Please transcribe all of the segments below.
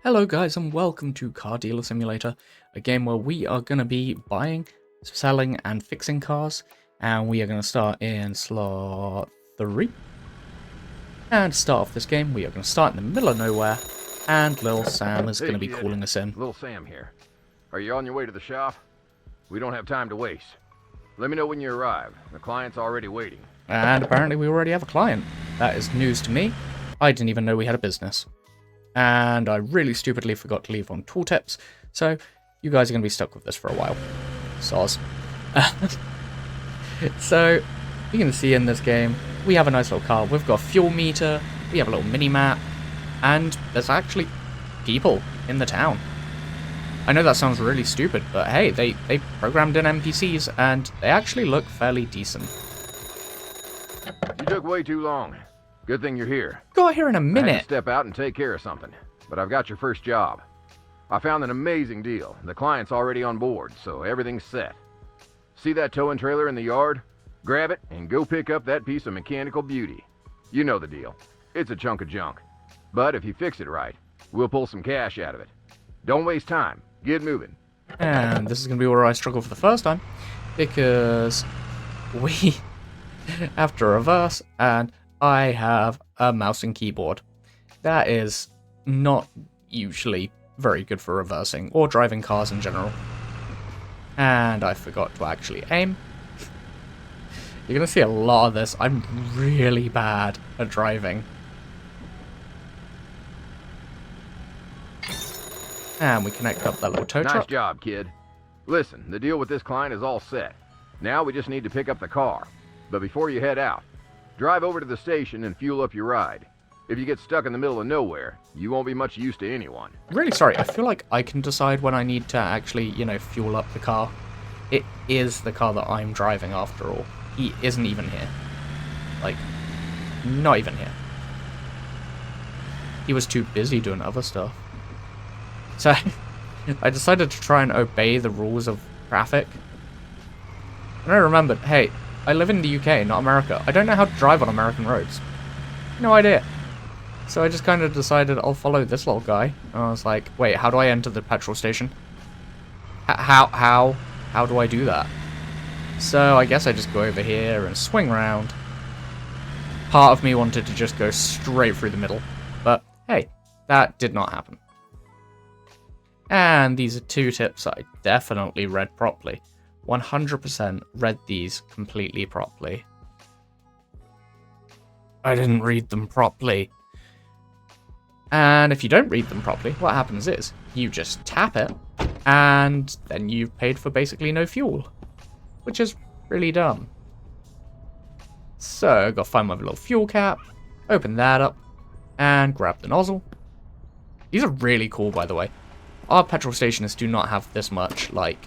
Hello guys and welcome to Car Dealer Simulator, a game where we are going to be buying, selling and fixing cars, and we are going to start in slot 3. And to start off this game, we are going to start in the middle of nowhere, and Lil Sam is going to be kid. calling us in. Little Sam here. Are you on your way to the shop? We don't have time to waste. Let me know when you arrive. The client's already waiting. And apparently we already have a client. That is news to me. I didn't even know we had a business. And I really stupidly forgot to leave on tooltips, so you guys are going to be stuck with this for a while. Soz. So, you can see in this game, we have a nice little car. We've got a fuel meter, we have a little mini-map, and there's actually people in the town. I know that sounds really stupid, but hey, they programmed in NPCs, and they actually look fairly decent. You took way too long. Good thing you're here. Got here in a I had minute. to step out and take care of something, but I've got your first job. I found an amazing deal. The client's already on board, so everything's set. See that towing trailer in the yard? Grab it and go pick up that piece of mechanical beauty. You know the deal. It's a chunk of junk. But if you fix it right, we'll pull some cash out of it. Don't waste time. Get moving. And this is going to be where I struggle for the first time, because we have to reverse, and I have a mouse and keyboard. That is not usually very good for reversing, or driving cars in general. And I forgot to actually aim. You're going to see a lot of this. I'm really bad at driving. And we connect up that little tow truck. Nice job, kid. Listen, the deal with this client is all set. Now we just need to pick up the car. But before you head out, drive over to the station and fuel up your ride. If you get stuck in the middle of nowhere, you won't be much use to anyone. Really sorry, I feel like I can decide when I need to actually, fuel up the car. It is the car that I'm driving after all. He isn't even here. Like, not even here. He was too busy doing other stuff. So, I decided to try and obey the rules of traffic. And I remembered, hey, I live in the UK, not America. I don't know how to drive on American roads. No idea. So I just kind of decided I'll follow this little guy. And I was like, wait, how do I enter the petrol station? How do I do that? So I guess I just go over here and swing around. Part of me wanted to just go straight through the middle. But hey, that did not happen. And these are 2 tips I definitely read properly. 100% read these completely properly. I didn't read them properly. And if you don't read them properly, what happens is you just tap it, and then you've paid for basically no fuel, which is really dumb. So, I've got to find my little fuel cap, open that up, and grab the nozzle. These are really cool, by the way. Our petrol stations do not have this much, like,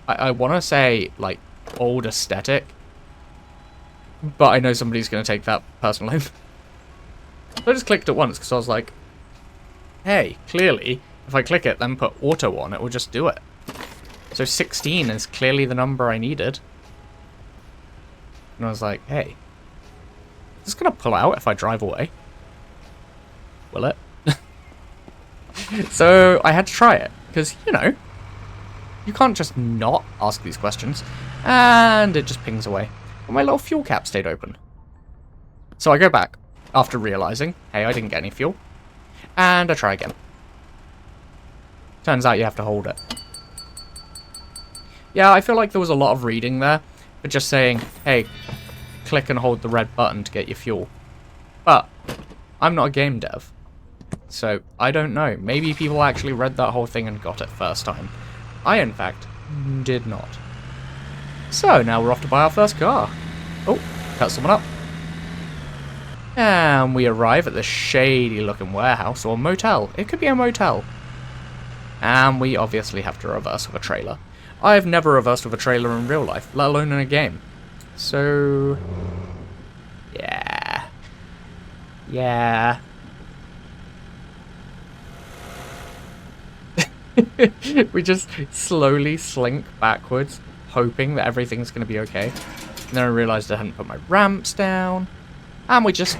I want to say, like, old aesthetic, but I know somebody's going to take that personally. So I just clicked it once because I was like, hey, clearly, if I click it, then put auto on, it will just do it. So 16 is clearly the number I needed. And I was like, hey, is this going to pull out if I drive away? Will it? So I had to try it, because, you can't just not ask these questions. And it just pings away. But my little fuel cap stayed open. So I go back, after realizing, hey, I didn't get any fuel. And I try again. Turns out you have to hold it. Yeah, I feel like there was a lot of reading there, but just saying, hey, click and hold the red button to get your fuel. But I'm not a game dev, so I don't know. Maybe people actually read that whole thing and got it first time. I, in fact, did not. So, now we're off to buy our first car. Oh, cut someone up. And we arrive at this shady-looking warehouse, or motel. It could be a motel. And we obviously have to reverse with a trailer. I've never reversed with a trailer in real life, let alone in a game. So, yeah. Yeah. We just slowly slink backwards, hoping that everything's going to be okay. And then I realized I hadn't put my ramps down. And we just,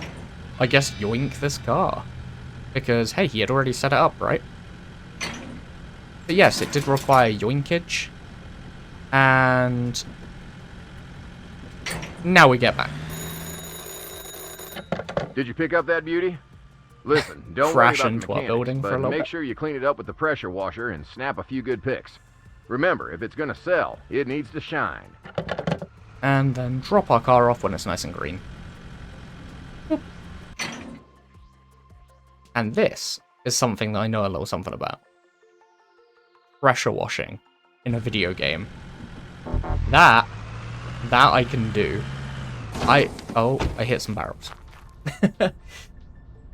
I guess, yoink this car. because, hey, he had already set it up, right? But yes, it did require yoinkage. And now we get back. Did you pick up that beauty? Listen, don't Crash worry about into the our mechanics, building for a but little make bit. sure you clean it up with the pressure washer and snap a few good pics. Remember, if it's gonna sell, it needs to shine. And then drop our car off when it's nice and green. Boop. And this is something that I know a little something about. Pressure washing in a video game. That I can do. I hit some barrels.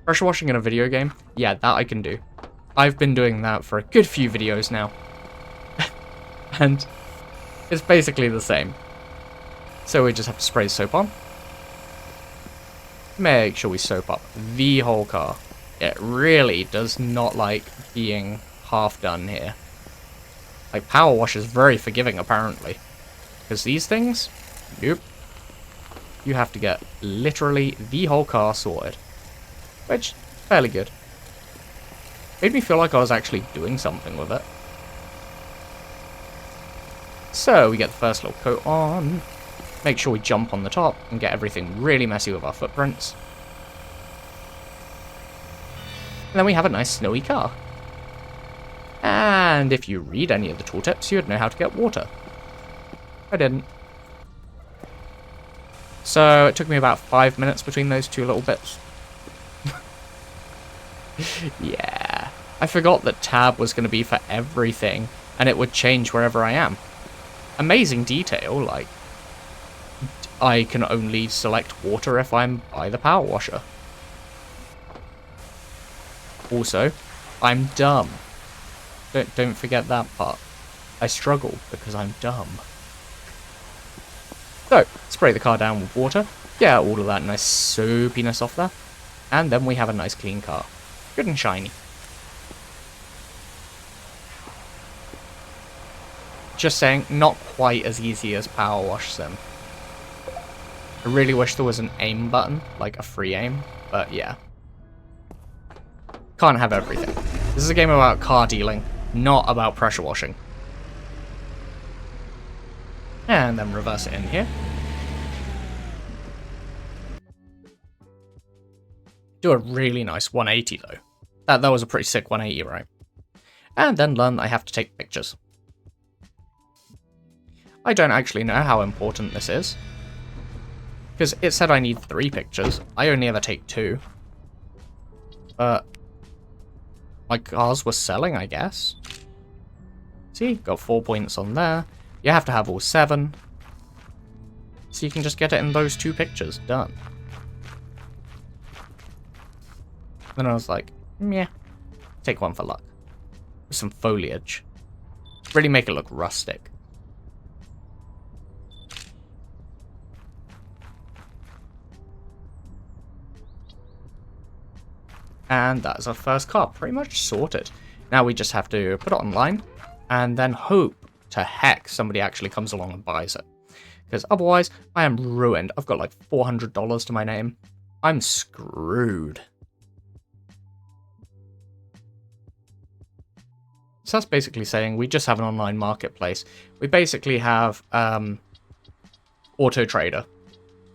Pressure washing in a video game? Yeah, that I can do. I've been doing that for a good few videos now. And it's basically the same. So we just have to spray soap on. Make sure we soap up the whole car. It really does not like being half done here. Like, power wash is very forgiving, apparently. Because these things, nope. You have to get literally the whole car sorted. Which, fairly good. Made me feel like I was actually doing something with it. So, we get the first little coat on. Make sure we jump on the top and get everything really messy with our footprints. And then we have a nice snowy car. And if you read any of the tooltips, you'd know how to get water. I didn't. So it took me about 5 minutes between those two little bits. Yeah. I forgot that tab was going to be for everything, and it would change wherever I am. Amazing detail, like, I can only select water if I'm by the power washer. Also, I'm dumb. Don't forget that part. I struggle because I'm dumb. So, spray the car down with water, get all of that nice soapiness off there, and then we have a nice clean car. Good and shiny. Just saying, not quite as easy as Power Wash Sim. I really wish there was an aim button, like a free aim, but yeah. Can't have everything. This is a game about car dealing, not about pressure washing. And then reverse it in here. Do a really nice 180 though. That was a pretty sick 180, right? And then learn that I have to take pictures. I don't actually know how important this is. Because it said I need 3 pictures. I only ever take 2. But my cars were selling, I guess. See, got 4 points on there. You have to have all 7. So you can just get it in those 2 pictures. Done. Then I was like, yeah, take 1 for luck. With some foliage. Really make it look rustic. And that is our first car, pretty much sorted. Now we just have to put it online, and then hope to heck somebody actually comes along and buys it. Because otherwise, I am ruined. I've got like $400 to my name. I'm screwed. So that's basically saying we just have an online marketplace. We basically have Auto Trader.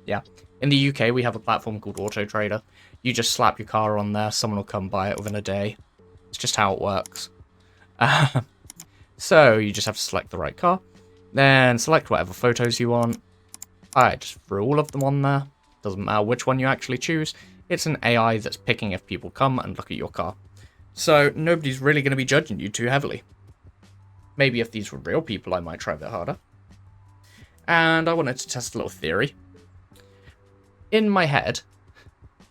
Yeah. In the UK, we have a platform called Auto Trader. You just slap your car on there, someone will come buy it within a day. It's just how it works. So you just have to select the right car, then select whatever photos you want. I just threw all of them on there. Doesn't matter which one you actually choose. It's an AI that's picking if people come and look at your car. So nobody's really going to be judging you too heavily. Maybe if these were real people, I might try a bit harder. And I wanted to test a little theory. In my head,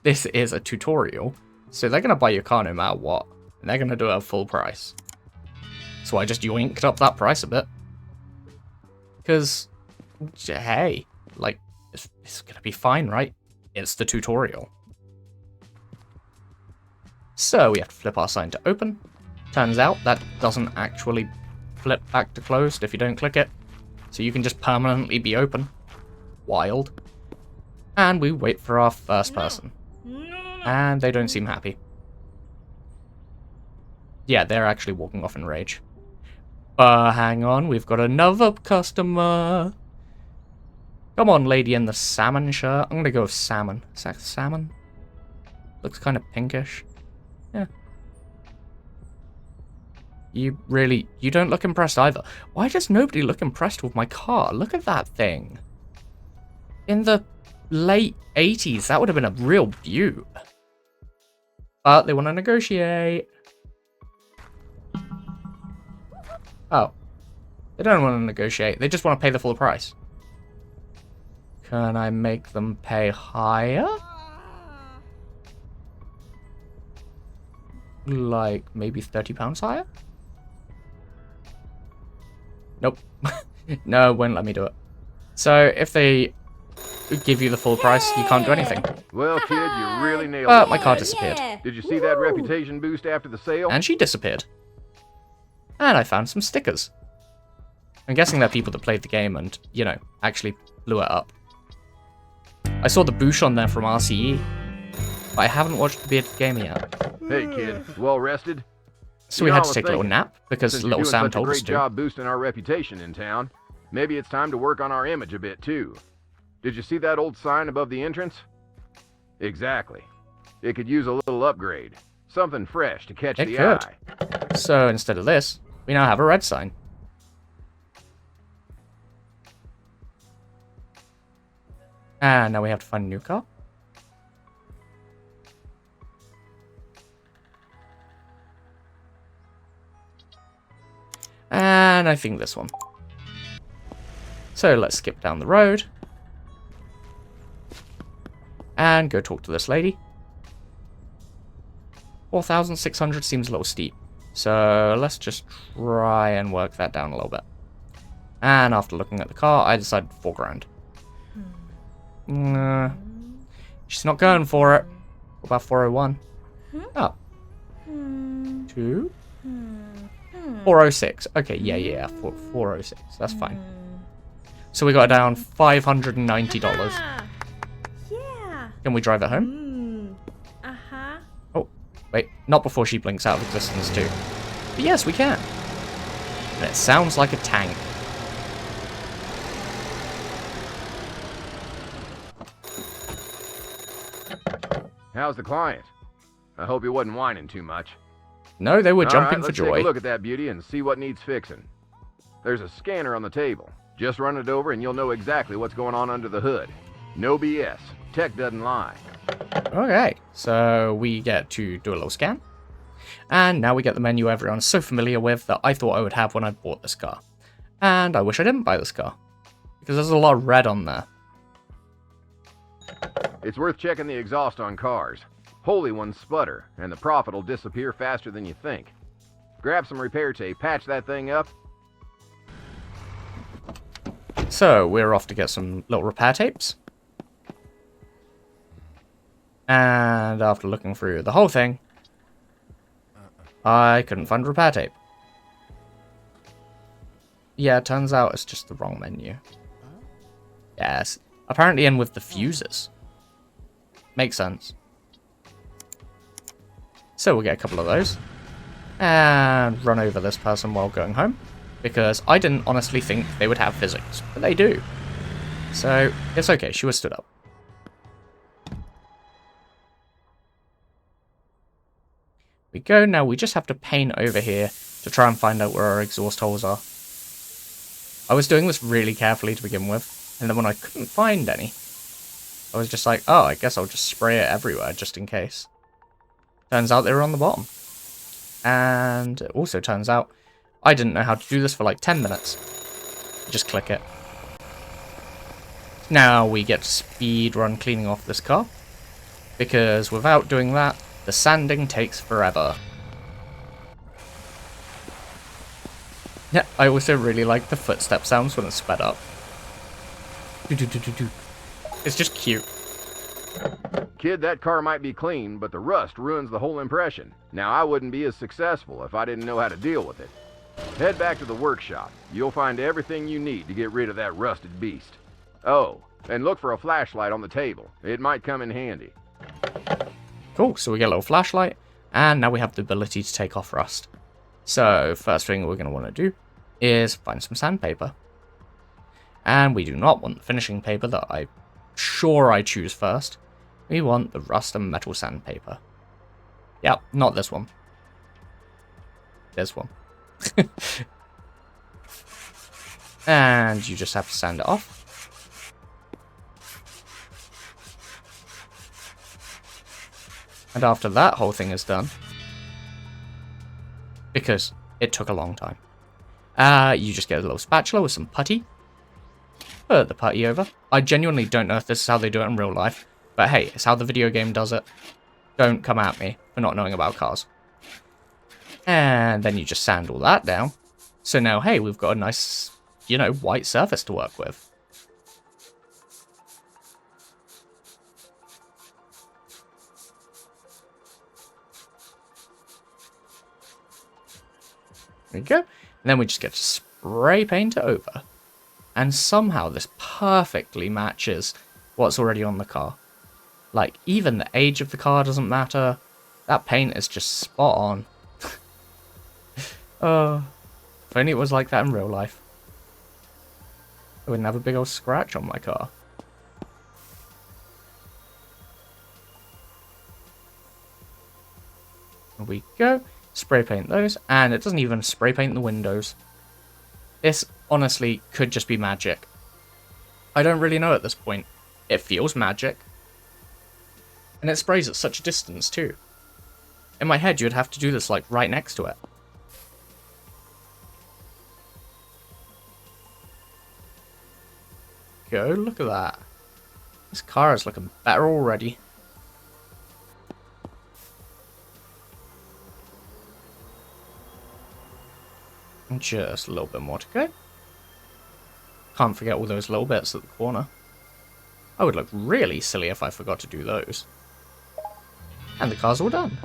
this is a tutorial, so they're going to buy your car no matter what, and they're going to do it at full price. So I just yoinked up that price a bit. Because, hey, like, it's going to be fine, right? It's the tutorial. So we have to flip our sign to open. Turns out that doesn't actually flip back to closed if you don't click it. So you can just permanently be open. Wild. And we wait for our first person. And they don't seem happy. Yeah, they're actually walking off in rage. Hang on, we've got another customer. Come on, lady in the salmon shirt. I'm gonna go with salmon. Is that salmon? Looks kind of pinkish. Yeah. You don't look impressed either. Why does nobody look impressed with my car? Look at that thing. In the late 80s, that would have been a real beaut. But they want to negotiate. Oh. They don't want to negotiate. They just want to pay the full price. Can I make them pay higher? Like, maybe £30 higher? Nope. No, won't let me do it. So, if they give you the full price, you can't do anything. Well, kid, you really nailed it. My car disappeared. Did you see that reputation boost after the sale? And she disappeared. And I found some stickers. I'm guessing they're people that played the game and, you know, actually blew it up. I saw the Boosh on there from RCE, but I haven't watched the Bearded Gamer yet. Hey, kid, well rested? So we had to take a little nap, because Since little you're doing Sam such told a us great to. job boosting our reputation in town, maybe it's time to work on our image a bit, too. Did you see that old sign above the entrance? Exactly. It could use a little upgrade. Something fresh to catch the eye. So instead of this, we now have a red sign. And now we have to find a new car. And I think this one. So let's skip down the road. And go talk to this lady. 4,600 seems a little steep. So let's just try and work that down a little bit. And after looking at the car, I decided 4 grand. She's not going for it. What about 401? Oh. 2? 406. Okay, yeah, 406. That's fine. So we got down $590. Yeah. Can we drive it home? Oh, wait. Not before she blinks out of existence too. But yes, we can. And it sounds like a tank. How's the client? I hope he wasn't whining too much. No, they were All jumping right, for let's joy. take a look at that beauty and see what needs fixing. There's a scanner on the table. Just run it over and you'll know exactly what's going on under the hood. No BS. Tech doesn't lie. Okay, so we get to do a little scan. And now we get the menu everyone's so familiar with that I thought I would have when I bought this car. And I wish I didn't buy this car, because there's a lot of red on there. It's worth checking the exhaust on cars. Holy ones sputter, and the profit will disappear faster than you think. Grab some repair tape, patch that thing up. So, we're off to get some little repair tapes. And after looking through the whole thing, I couldn't find repair tape. Yeah, it turns out it's just the wrong menu. Yes, apparently in with the fuses. Makes sense. So we'll get a couple of those. And run over this person while going home. Because I didn't honestly think they would have physics, but they do. So, it's okay, she was stood up. We go, now we just have to paint over here to try and find out where our exhaust holes are. I was doing this really carefully to begin with, and then when I couldn't find any, I was just like, oh, I guess I'll just spray it everywhere just in case. Turns out they were on the bottom. And it also turns out I didn't know how to do this for like 10 minutes. Just click it. Now we get to speed run cleaning off this car. Because without doing that, the sanding takes forever. Yeah, I also really like the footstep sounds when it's sped up. It's just cute. Kid, that car might be clean, but the rust ruins the whole impression. Now, I wouldn't be as successful if I didn't know how to deal with it. Head back to the workshop. You'll find everything you need to get rid of that rusted beast. Oh, and look for a flashlight on the table. It might come in handy. Cool, so we get a little flashlight, And now we have the ability to take off rust. So first thing we're going to want to do is find some sandpaper. And we do not want the finishing paper that I'm sure I choose first. We want the rust and metal sandpaper. Yep, not this one. This one. And you just have to sand it off. And after that whole thing is done, because it took a long time, you just get a little spatula with some putty. Put the putty over. I genuinely don't know if this is how they do it in real life, but hey, it's how the video game does it. Don't come at me for not knowing about cars. And then you just sand all that down. So now, hey, we've got a nice, you know, white surface to work with. There we go. And then we just get to spray paint it over. And somehow this perfectly matches what's already on the car. Like, even the age of the car doesn't matter. That paint is just spot on. If only it was like that in real life. I wouldn't have a big old scratch on my car. There we go. Spray paint those, and it doesn't even spray paint the windows. This honestly could just be magic. I don't really know at this point. It feels magic. And it sprays at such a distance too. In my head you'd have to do this like right next to it. Go, look at that. This car is looking better already. And just a little bit more to go. Can't forget all those little bits at the corner. I would look really silly if I forgot to do those. And the car's all done.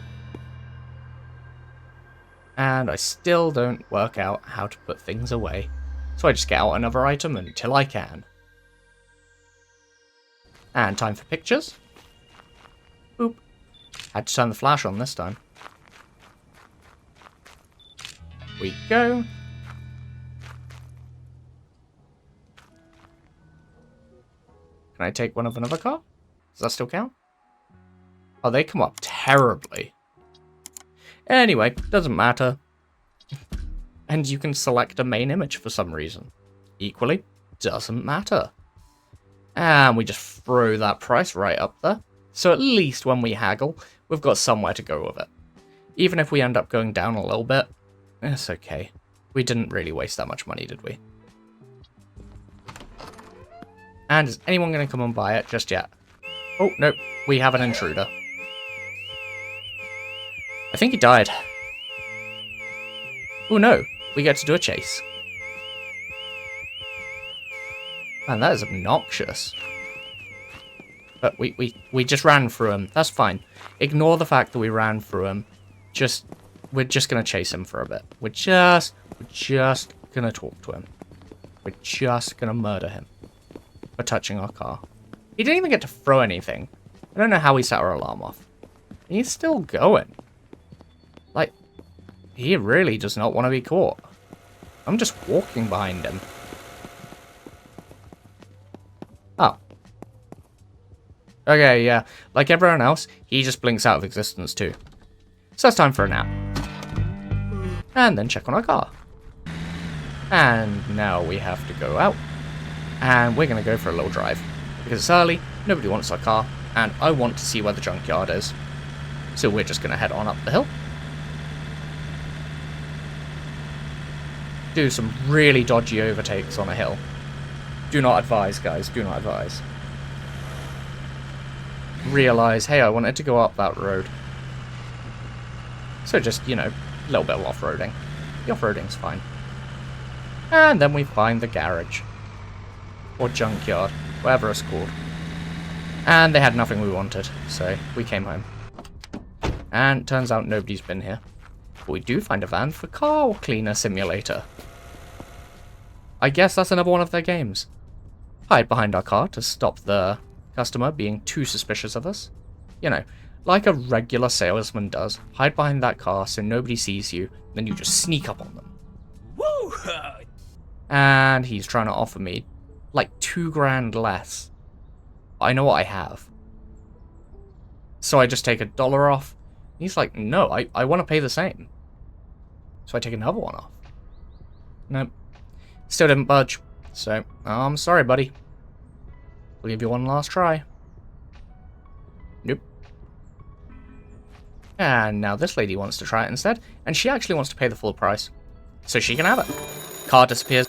And I still don't work out how to put things away. So I just get out another item until I can. And time for pictures. Boop. Had to turn the flash on this time. We go. Can I take one of another car? Does that still count? Oh, they come up terribly. Anyway, doesn't matter. And you can select a main image for some reason. Equally, doesn't matter. And we just throw that price right up there. So at least when we haggle, we've got somewhere to go with it. Even if we end up going down a little bit, it's okay. We didn't really waste that much money, did we? And is anyone going to come and buy it just yet? Oh, no. We have an intruder. I think he died. Oh, no. We get to do a chase. Man, that is obnoxious. But we just ran through him. That's fine. Ignore the fact that we ran through him. We're just going to chase him for a bit. We're just going to talk to him. We're just going to murder him for touching our car. He didn't even get to throw anything. I don't know how he set our alarm off. He's still going. Like, he really does not want to be caught. I'm just walking behind him. Oh. Okay, yeah. Like everyone else, he just blinks out of existence too. So it's time for a nap. And then check on our car. And now we have to go out. And we're going to go for a little drive. Because it's early, nobody wants our car, and I want to see where the junkyard is. So we're just going to head on up the hill. Do some really dodgy overtakes on a hill. Do not advise, guys. Do not advise. Realize, hey, I wanted to go up that road. So just, you know, a little bit of off-roading. The off-roading's fine. And then we find the garage. Or junkyard. Whatever it's called. And they had nothing we wanted. So we came home. And turns out nobody's been here. But we do find a van for car cleaner simulator. I guess that's another one of their games. Hide behind our car to stop the customer being too suspicious of us. You know, like a regular salesman does. Hide behind that car so nobody sees you, then you just sneak up on them. Woo! And he's trying to offer me like $2,000 less. I know what I have. So I just take $1 off. He's like, no, I want to pay the same. So I take another one off. Nope. Still didn't budge. So, I'm sorry, buddy. We'll give you one last try. Nope. And now this lady wants to try it instead, and she actually wants to pay the full price. So she can have it. Car disappears.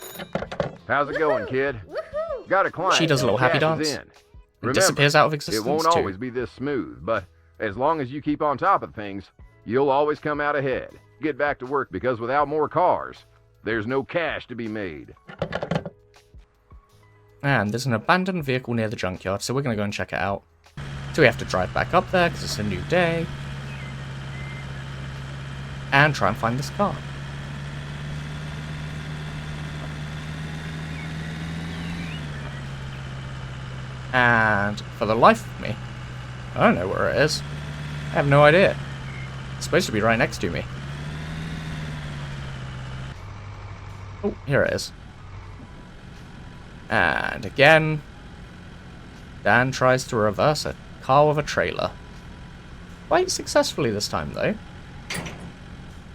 How's it going, kid? Woohoo! Got a client. She does a little happy Cash is dance. in. And Remember, disappears out of it existence won't too. always be this smooth, but as long as you keep on top of things, you'll always come out ahead. Get back to work, because without more cars, there's no cash to be made. And there's an abandoned vehicle near the junkyard, so we're going to go and check it out. So we have to drive back up there, because it's a new day. And try and find this car. And for the life of me, I don't know where it is. I have no idea. It's supposed to be right next to me. Oh, here it is. And again, Dan tries to reverse a car with a trailer. Quite successfully this time, though.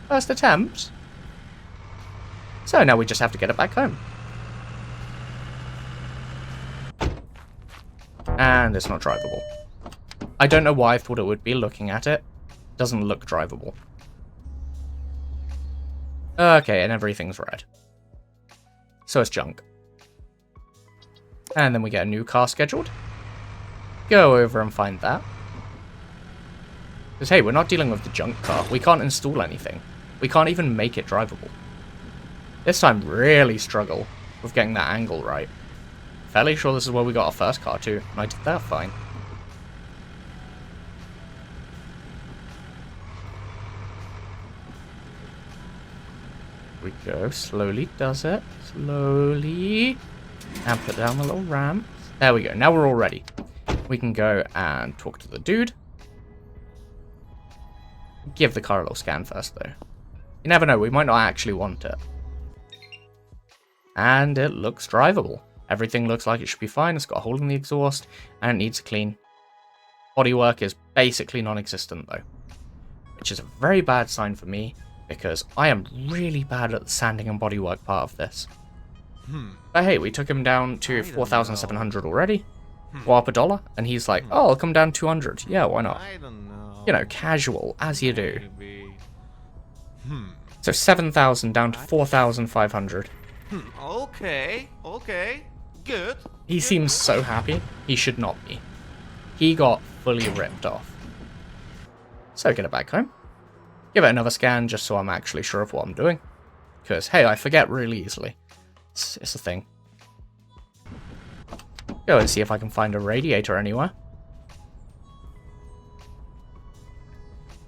First attempt. So now we just have to get it back home. And it's not drivable. I don't know why I thought it would be looking at it. Doesn't look drivable. Okay, and everything's red. So it's junk. And then we get a new car scheduled. Go over and find that. Because hey, we're not dealing with the junk car. We can't install anything. We can't even make it drivable. This time really struggle with getting that angle right. Fairly sure this is where we got our first car too, and I did that fine. We go, slowly does it, slowly, and put down the little ramp. There we go, now we're all ready. We can go and talk to the dude. Give the car a little scan first though. You never know, we might not actually want it. And it looks drivable. Everything looks like it should be fine. It's got a hole in the exhaust, and it needs a clean. Bodywork is basically non-existent though, which is a very bad sign for me, because I am really bad at the sanding and bodywork part of this. But hey, we took him down to 4,700 already. Go up $1, and he's like, oh, I'll come down 200. Yeah, why not? I don't know. You know, casual, as you do. Maybe. So 7,000 down to 4,500. Okay, good. He seems so happy. He should not be. He got fully ripped off. So get it back home. Give it another scan just so I'm actually sure of what I'm doing. Because, hey, I forget really easily. It's a thing. Go and see if I can find a radiator anywhere.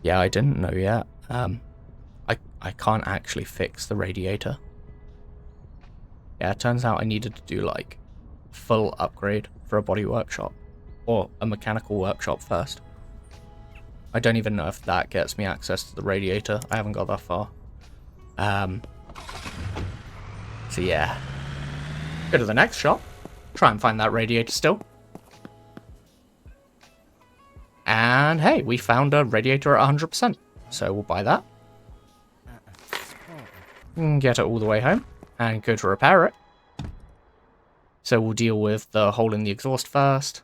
Yeah, I didn't know yet. I can't actually fix the radiator. Yeah, it turns out I needed to do, like, full upgrade for a body workshop. Or a mechanical workshop first. I don't even know if that gets me access to the radiator. I haven't got that far. So yeah. Go to the next shop. Try and find that radiator still. And hey, we found a radiator at 100%. So we'll buy that. Get it all the way home. And go to repair it. So we'll deal with the hole in the exhaust first.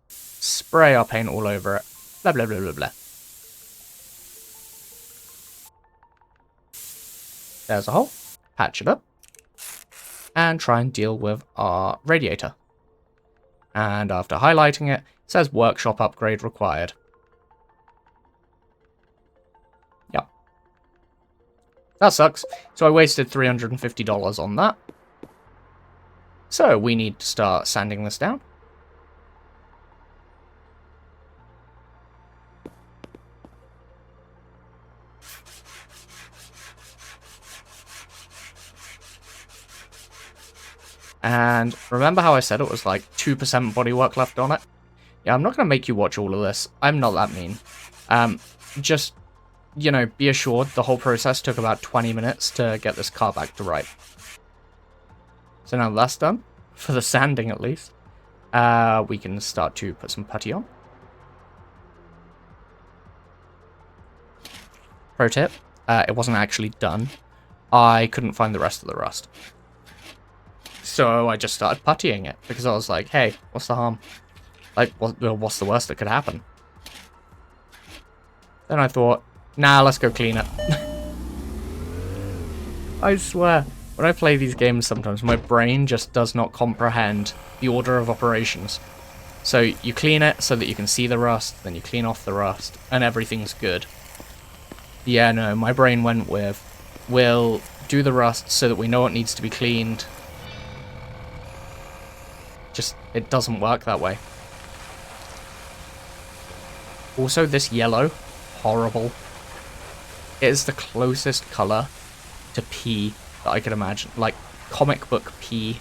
Spray our paint all over it. Blah, blah, blah, blah, blah. There's a hole. Patch it up. And try and deal with our radiator. And after highlighting it, it says workshop upgrade required. Yep. That sucks. So I wasted $350 on that. So we need to start sanding this down. And remember how I said it was like 2% bodywork left on it? Yeah, I'm not going to make you watch all of this. I'm not that mean. Just, you know, be assured the whole process took about 20 minutes to get this car back to right. So now that's done, for the sanding at least. We can start to put some putty on. Pro tip, it wasn't actually done. I couldn't find the rest of the rust. So I just started puttying it, because I was like, hey, what's the harm? Like, what's the worst that could happen? Then I thought, nah, let's go clean it. I swear, when I play these games sometimes, my brain just does not comprehend the order of operations. So you clean it so that you can see the rust, then you clean off the rust, and everything's good. Yeah, no, my brain went with, we'll do the rust so that we know it needs to be cleaned. Just, it doesn't work that way. Also, this yellow, horrible. It is the closest colour to pee that I could imagine. Like, comic book pee.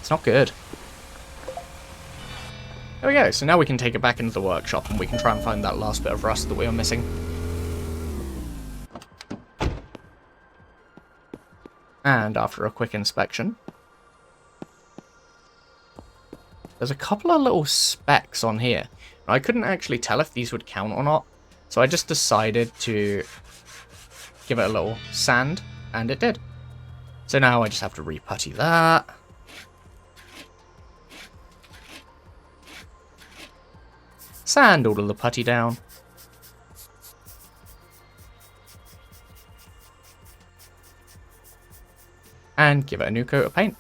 It's not good. There we go, so now we can take it back into the workshop and we can try and find that last bit of rust that we were missing. And after a quick inspection, there's a couple of little specks on here. I couldn't actually tell if these would count or not, so I just decided to give it a little sand, and it did. So now I just have to re-putty that. Sand all of the putty down. And give it a new coat of paint.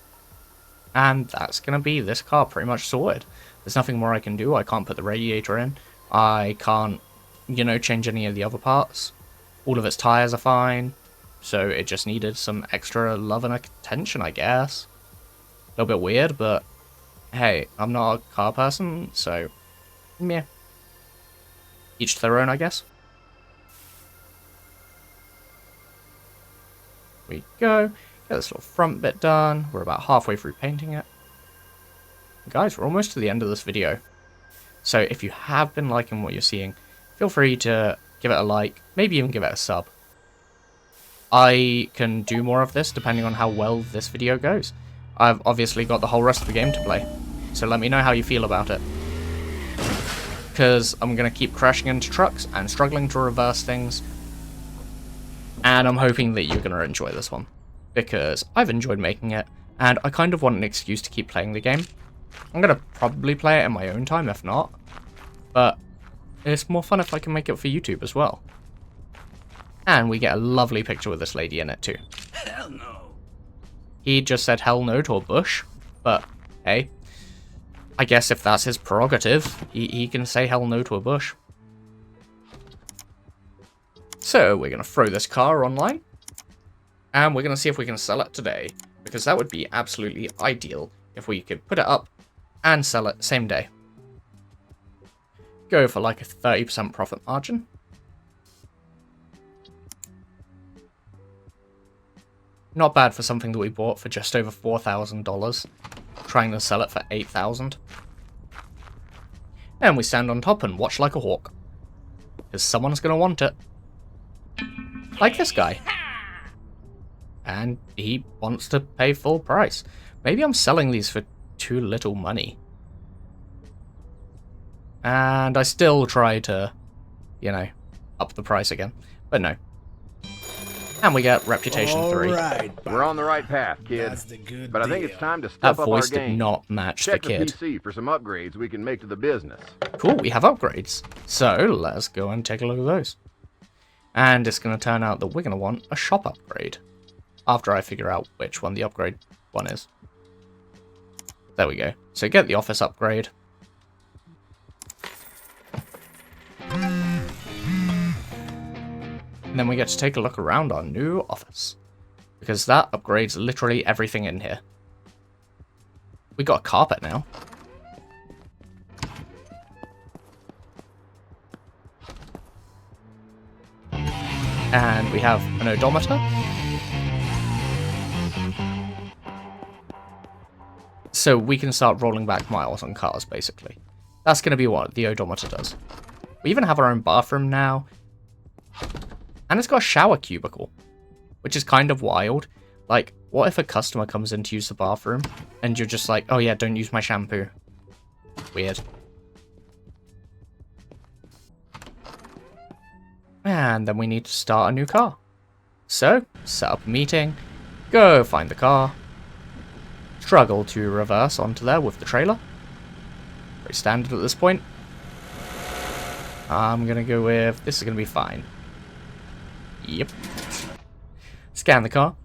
And that's going to be this car pretty much sorted. There's nothing more I can do. I can't put the radiator in. I can't, you know, change any of the other parts. All of its tires are fine. So it just needed some extra love and attention, I guess. A little bit weird, but hey, I'm not a car person, so meh. Each to their own, I guess. We go. Get this little front bit done. We're about halfway through painting it. Guys, we're almost to the end of this video. So if you have been liking what you're seeing, feel free to give it a like, maybe even give it a sub. I can do more of this depending on how well this video goes. I've obviously got the whole rest of the game to play, so let me know how you feel about it. Because I'm going to keep crashing into trucks and struggling to reverse things. And I'm hoping that you're going to enjoy this one. Because I've enjoyed making it, and I kind of want an excuse to keep playing the game. I'm going to probably play it in my own time if not. But it's more fun if I can make it for YouTube as well. And we get a lovely picture with this lady in it too. Hell no. He just said hell no to a bush, but hey, I guess if that's his prerogative, he can say hell no to a bush. So we're going to throw this car online, and we're going to see if we can sell it today, because that would be absolutely ideal if we could put it up and sell it same day. Go for like a 30% profit margin. Not bad for something that we bought for just over $4,000, trying to sell it for $8,000. And we stand on top and watch like a hawk, because someone's going to want it. Like this guy. And he wants to pay full price. Maybe I'm selling these for too little money. And I still try to, you know, up the price again. But no. And we get Reputation 3. Right, We're on the right path, kid. that's the good But I think deal. it's time to That step up our voice did game. not match the Check the kid. PC for some upgrades we can make to the business. Cool, we have upgrades. So let's go and take a look at those. And it's going to turn out that we're going to want a shop upgrade. After I figure out which one the upgrade one is. There we go. So get the office upgrade. And then we get to take a look around our new office. Because that upgrades literally everything in here. We got a carpet now. And we have an odometer. So we can start rolling back miles on cars, basically. That's going to be what the odometer does. We even have our own bathroom now. And it's got a shower cubicle, which is kind of wild. Like, what if a customer comes in to use the bathroom and you're just like, oh yeah, don't use my shampoo? Weird. And then we need to start a new car. So, set up a meeting, go find the car, struggle to reverse onto there with the trailer. Pretty standard at this point. I'm gonna go with, this is gonna be fine. Yep. Scan the car.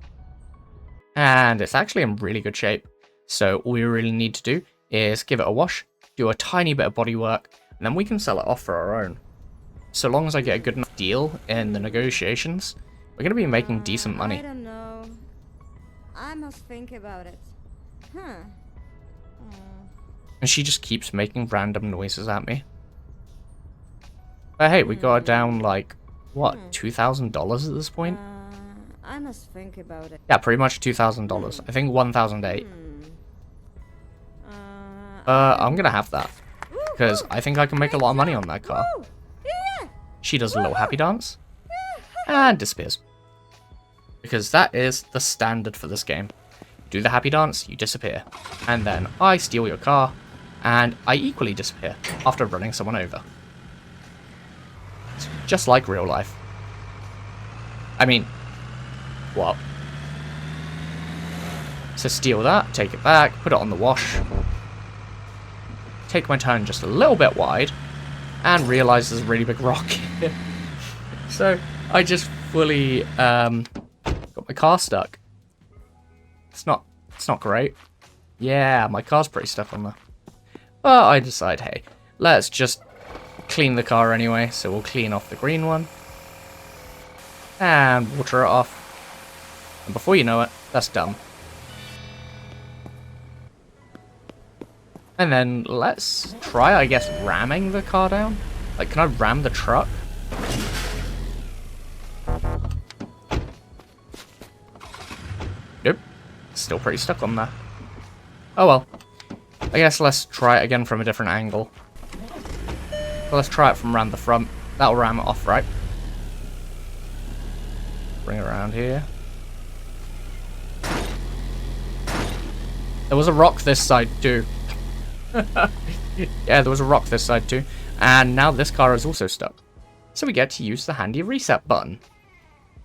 And it's actually in really good shape. So all we really need to do is give it a wash, do a tiny bit of body work, and then we can sell it off for our own. So long as I get a good enough deal in the negotiations, we're going to be making decent money. I don't know. I must think about it. Huh. And she just keeps making random noises at me. But hey, we got it down like, what, $2,000 at this point? I must think about it. Yeah, pretty much $2,000. I think 1,008. I'm gonna have that. Because I think I can make a lot of money on that car. She does a little happy dance. And disappears. Because that is the standard for this game. Do the happy dance, you disappear. And then I steal your car, and I equally disappear after running someone over. It's just like real life. I mean, what? So steal that, take it back, put it on the wash. Take my turn just a little bit wide, and realize there's a really big rock here. So I just fully got my car stuck. It's not great. Yeah, my car's pretty stuck on there. But I decide, hey, let's just clean the car anyway. So we'll clean off the green one and water it off. And before you know it, that's done. And then let's try, I guess, ramming the car down. Like, can I ram the truck? Nope. Still pretty stuck on there. Oh well. I guess let's try it again from a different angle. So let's try it from around the front. That'll ram it off, right? Bring it around here. There was a rock this side too. Yeah, there was a rock this side too. And now this car is also stuck. So we get to use the handy reset button.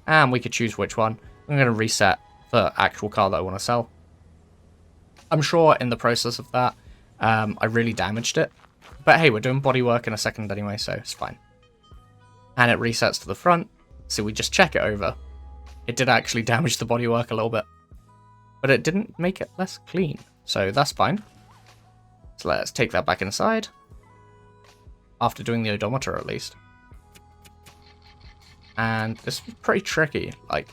And we could choose which one. I'm going to reset the actual car that I want to sell. I'm sure in the process of that, I really damaged it. But hey, we're doing body work in a second anyway, so it's fine. And it resets to the front, so we just check it over. It did actually damage the bodywork a little bit, but it didn't make it less clean, so that's fine. So let's take that back inside, after doing the odometer at least. And this is pretty tricky. Like,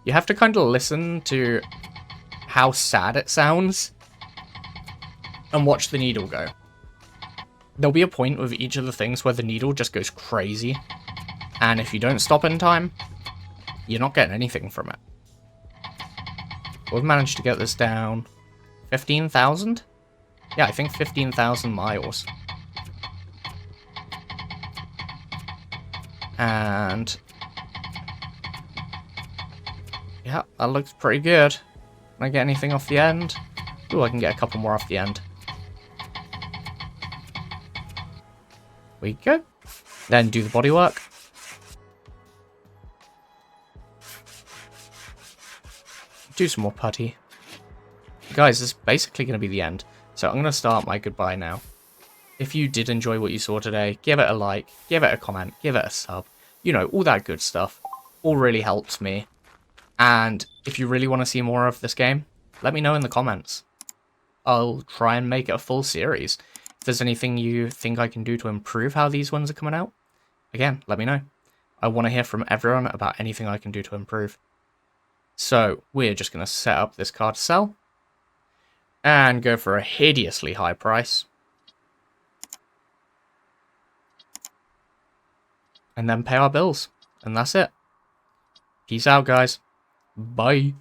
you have to kind of listen to how sad it sounds and watch the needle go. There'll be a point with each of the things where the needle just goes crazy, and if you don't stop in time, you're not getting anything from it. We've managed to get this down 15,000? Yeah, I think 15,000 miles. And yeah, that looks pretty good. Can I get anything off the end? Ooh, I can get a couple more off the end. We go. Then do the bodywork. Do some more putty. Guys, this is basically going to be the end. So I'm going to start my goodbye now. If you did enjoy what you saw today, give it a like, give it a comment, give it a sub. You know, all that good stuff. All really helps me. And if you really want to see more of this game, let me know in the comments. I'll try and make it a full series. If there's anything you think I can do to improve how these ones are coming out, again, let me know. I want to hear from everyone about anything I can do to improve. So, we're just going to set up this car to sell. And go for a hideously high price. And then pay our bills. And that's it. Peace out, guys. Bye.